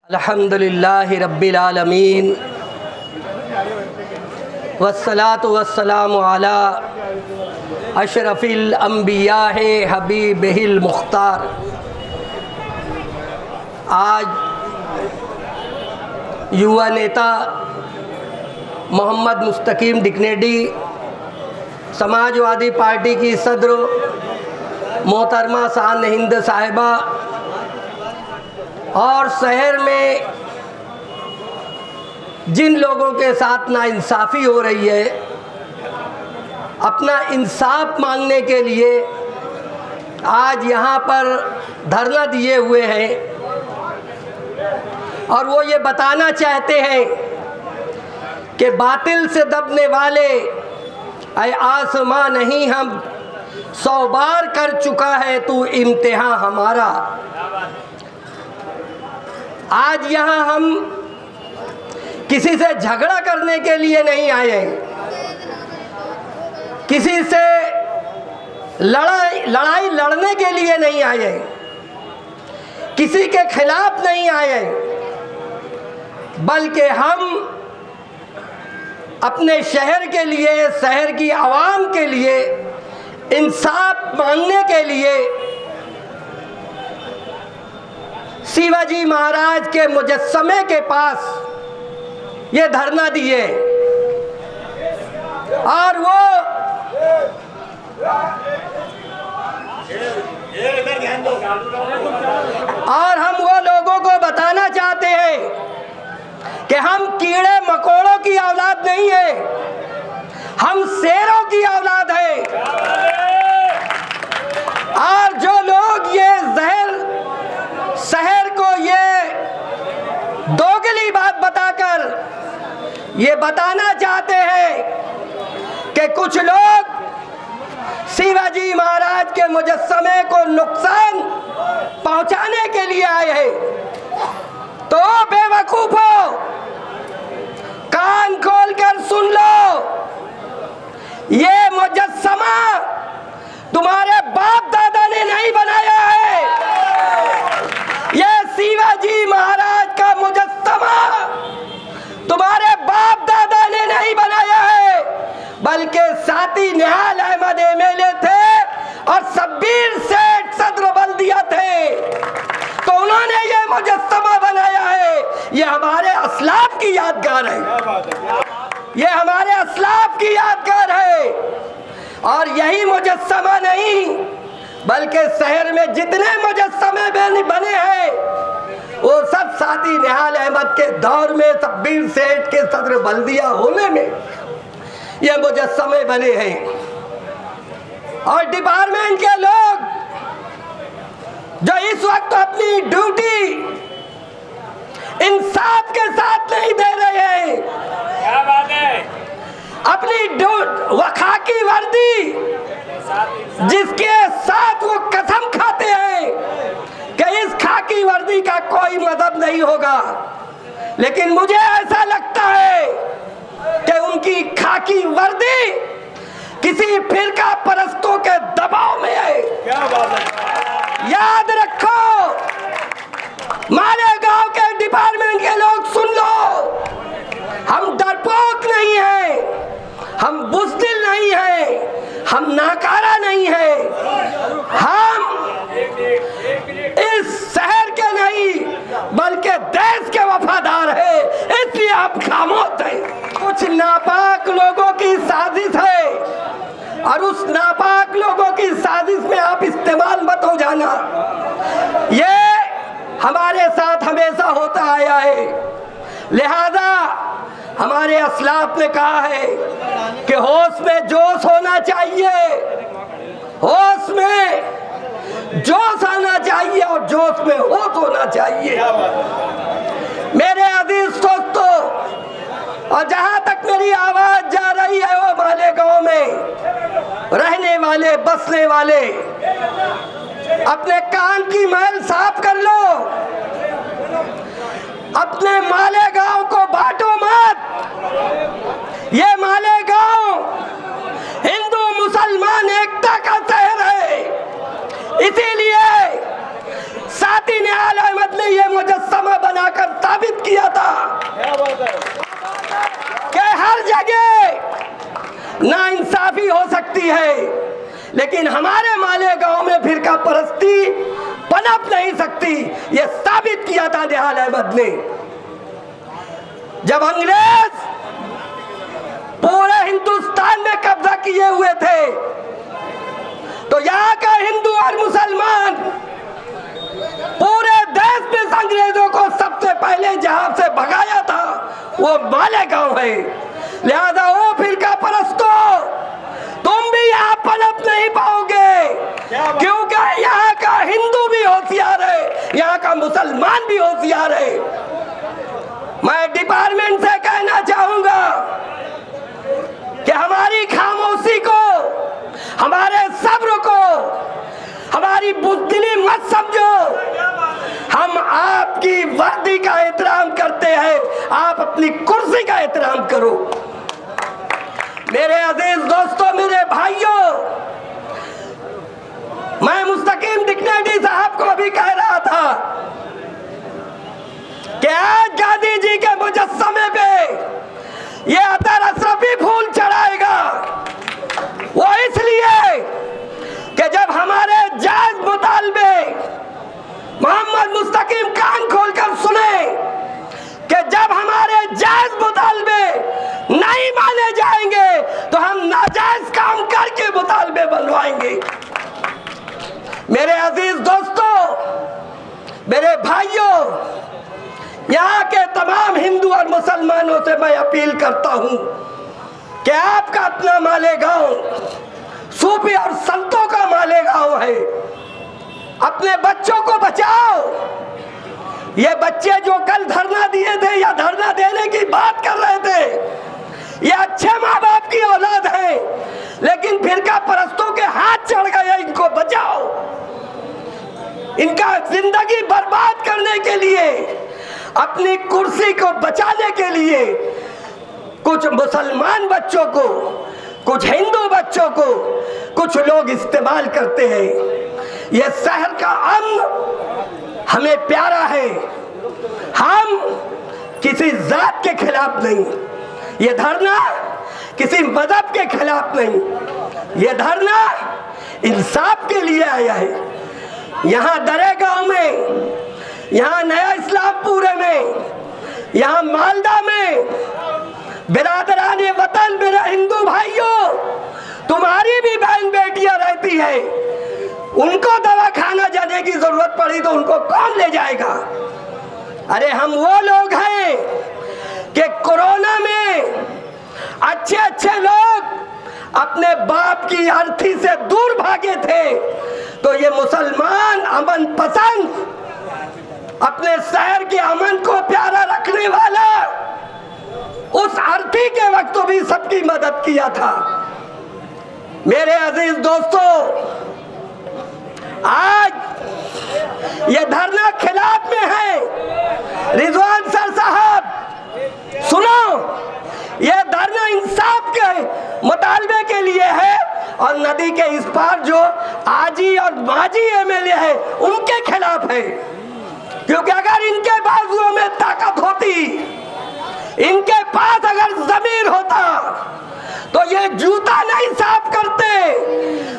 अल्हम्दुलिल्लाहि रब्बिल आलमीन वस्सलातु वस्सलामु अला अशरफिल अंबिया हबीबिहिल मुख्तार। आज युवा नेता मोहम्मद मुस्तकीम डिकनेडी, समाजवादी पार्टी की सदर मोहतरमा शान हिंद साहिबा और शहर में जिन लोगों के साथ नाइंसाफ़ी हो रही है, अपना इंसाफ मांगने के लिए आज यहाँ पर धरना दिए हुए हैं और वो ये बताना चाहते हैं कि बातिल से दबने वाले ऐ आसमां नहीं, हम 100 बार कर चुका है तू इम्तिहान हमारा। आज यहाँ हम किसी से झगड़ा करने के लिए नहीं आए हैं, किसी से लड़ाई लड़ने के लिए नहीं आए हैं, किसी के खिलाफ नहीं आए हैं, बल्कि हम अपने शहर के लिए, शहर की आवाम के लिए इंसाफ मांगने के लिए शिवाजी महाराज के मुजस्समे के पास ये धरना दिए। और हम वो लोगों को बताना चाहते हैं कि हम कीड़े मकोड़ों की औलाद नहीं है, हम शेरों की औलाद है। और जो लोग ये शहर को ये दोगली बात बताकर ये बताना चाहते हैं कि कुछ लोग शिवाजी महाराज के मुजस्समे को नुकसान पहुंचाने के लिए आए हैं, तो बेवकूफों, कान खोलकर सुन लो, ये मुजस्समा तुम्हारे बाप दादा ने नहीं बनाया है। ये शिवाजी महाराज का मुजस्समा तुम्हारे बाप दादा ने नहीं बनाया है, बल्कि साथी निहाल अहमद एमएलए थे और शब्बीर सेठ सदर बल्दिया थे, तो उन्होंने ये मुजस्समा बनाया है। ये हमारे असलाफ की यादगार है, ये हमारे असलाफ की यादगार है। और यही मुजस्समा नहीं, बल्कि शहर में जितने मुजस्समे बने हैं वो सब साथी निहाल अहमद के दौर में, शब्बीर सेठ के सदर बल्दिया होने में ये मुजस्समे बने हैं। और डिपार्टमेंट के लोग जो इस वक्त अपनी ड्यूटी इंसाफ के साथ नहीं दे रहे हैं, क्या बात है, अपनी खाकी वर्दी जिसके साथ वो कसम खाते हैं कि इस खाकी वर्दी का कोई मतलब नहीं होगा, लेकिन मुझे ऐसा लगता है कि उनकी खाकी वर्दी किसी फिरका परस्तों के दबाव में है। क्या बात है। याद रखो, मालेगांव के डिपार्टमेंट के लोग सुन लो, हम डरपोक नहीं हैं, हम बुज़दिल नहीं हैं, हम नाकारा नहीं हैं, हम इस शहर के नहीं बल्कि देश के वफादार हैं, इसलिए आप खामोश हैं। कुछ नापाक लोगों की साजिश है और उस नापाक लोगों की साजिश में आप इस्तेमाल मत हो जाना। ये हमारे साथ हमेशा होता आया है, लिहाजा हमारे असलाफ ने कहा है कि होश में जोश होना चाहिए, होश में जोश आना चाहिए और जोश में होश होना चाहिए। मेरे अजीज दोस्तों, और जहां तक मेरी आवाज जा रही है वो मालेगांव में रहने वाले, बसने वाले, अपने कान की मैल साफ कर लो, अपने मालेगांव को बांटो मत। ये मालेगांव हिंदू मुसलमान एकता का शहर है, इसीलिए साथी निहाल अहमद ने ये मुजस्समा बनाकर हो सकती है, लेकिन हमारे मालेगांव में फिरका परस्ती पनप नहीं सकती। ये साबित किया था निहाल अहमद ने। जब अंग्रेज पूरे हिंदुस्तान में कब्जा किए हुए थे तो यहाँ का हिंदू और मुसलमान पूरे देश में अंग्रेजों को सबसे पहले जहां से भगाया था वो मालेगांव है। लिहाजा वो फिरका परस्तों, तुम भी यहाँ पनप नहीं पाओगे, क्योंकि यहाँ का हिंदू भी होशियार है, यहाँ का मुसलमान भी होशियार है। मैं डिपार्टमेंट से कहना चाहूंगा कि हमारी खामोशी को, हमारे सब्र को, हमारी बुज़दिली मत समझो। हम आपकी वर्दी का एहतराम करते हैं, आप अपनी कुर्सी का एहतराम करो। मेरे अजीज दोस्तों, मेरे भाइयों, मैं मुस्तकीम डिक्नेटी साहब को भी कह रहा था कि आज गांधी जी के मुजस्समे पे ये अतर अशरफी फूल चढ़ाएगा, वो इसलिए कि जब हमारे जायज मुतालबे मोहम्मद मुस्तकीम कान खोलकर सुने कि जब हमारे जायज मुतालबे नहीं माने जाएंगे तो हम नाजायज काम करके मुतालबे बनवाएंगे। मेरे अजीज दोस्तों, मेरे भाइयों, यहाँ के तमाम हिंदू और मुसलमानों से मैं अपील करता हूँ कि आपका अपना मालेगांव सूफी और संतों का मालेगांव है। अपने बच्चों को बचाओ। ये बच्चे जो कल धरना दिए थे या धरना देने की बात कर रहे थे, ये अच्छे माँ बाप की औलाद है, लेकिन फिरका परस्तों के हाथ चढ़ गए। इनको बचाओ। इनका जिंदगी बर्बाद करने के लिए, अपनी कुर्सी को बचाने के लिए कुछ मुसलमान बच्चों को, कुछ हिंदू बच्चों को कुछ लोग इस्तेमाल करते हैं। ये शहर का अमन हमें प्यारा है। हम किसी जात के खिलाफ नहीं, ये धरना किसी मजहब के खिलाफ नहीं, ये धरना इंसाफ के लिए आया है। यहाँ दरेगांव में, यहाँ नया इस्लामपुर में, यहाँ मालदा में बिरादराने वतन, मेरे हिंदू भाइयों, तुम्हारी भी बहन बेटियां रहती है, उनको दवा खाना जाने की जरूरत पड़ी तो उनको कौन ले जाएगा? अरे हम वो लोग हैं कि कोरोना में अच्छे अच्छे लोग अपने बाप की अर्थी से दूर भागे थे, तो ये मुसलमान अमन पसंद, अपने शहर के अमन को प्यारा रखने वाला, उस अर्थी के वक्त तो भी सबकी मदद किया था। मेरे अजीज दोस्तों, आज ये धरना खिलाफ में है। रिजवान सर साहब सुनो, ये धरना इंसाफ के मुतालबे के लिए है और नदी के इस पार जो आजी और माजी एमएलए है उनके खिलाफ है। क्योंकि अगर इनके बाजुओं में ताकत होती, इनके पास अगर जमीर होता तो ये जूता नहीं साफ करते,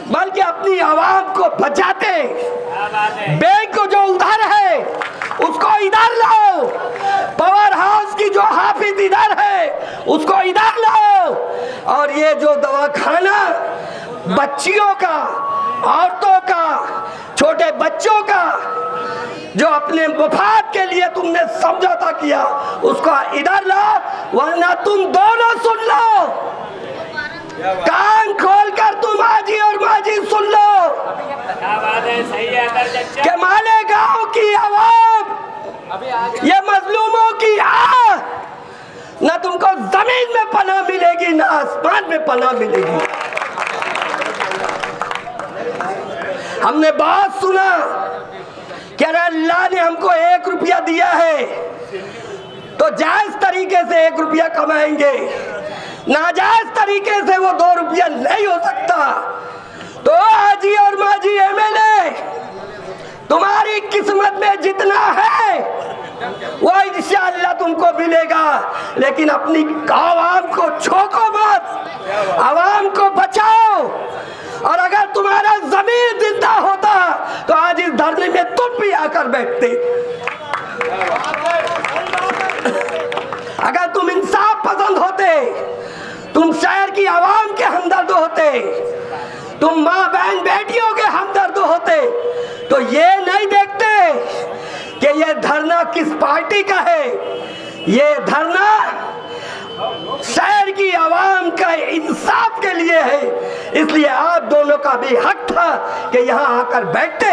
बल्कि अपनी आवाम को बचाते। बैंक जो उधर है उसको इधर लाओ, पावर हाउस की जो हाफिज इधर है उसको इधर लाओ, और ये जो दवाखाना बच्चियों का, औरतों का, छोटे बच्चों का जो अपने मुफाद के लिए तुमने समझौता किया उसको इधर लाओ, वरना तुम दोनों सुन लो, कान खोलकर तुम आजी और माजी सुन लो कि मालेगांव की आवाम, ये मजलूमों की आह, न तुमको जमीन में पनाह मिलेगी न आसमान में पनाह मिलेगी। हमने बहुत सुना कि अरे अल्लाह ने हमको 1 रुपया दिया है तो जायज तरीके से 1 रुपया कमाएंगे, नाजायज तरीके से वो 2 रुपया नहीं हो सकता। तो आजी और माजी एमएलए, तुम्हारी किस्मत में जितना है वो इंशाअल्लाह तुमको मिलेगा, लेकिन अपनी आवाम को छोड़ो मत, आवाम को बचाओ। और अगर तुम्हारा जमीर जिंदा होता तो आज इस धरने में तुम भी आकर बैठते। अगर तुम इंसाफ पसंद होते, तुम शहर की आवाम के हमदर्द होते, तुम माँ बहन बेटियों के हमदर्द होते, तो ये नहीं देखते कि ये धरना किस पार्टी का है। ये धरना शहर की आवाम का इंसाफ के लिए है। इसलिए आप दोनों का भी हक था कि यहाँ आकर बैठते।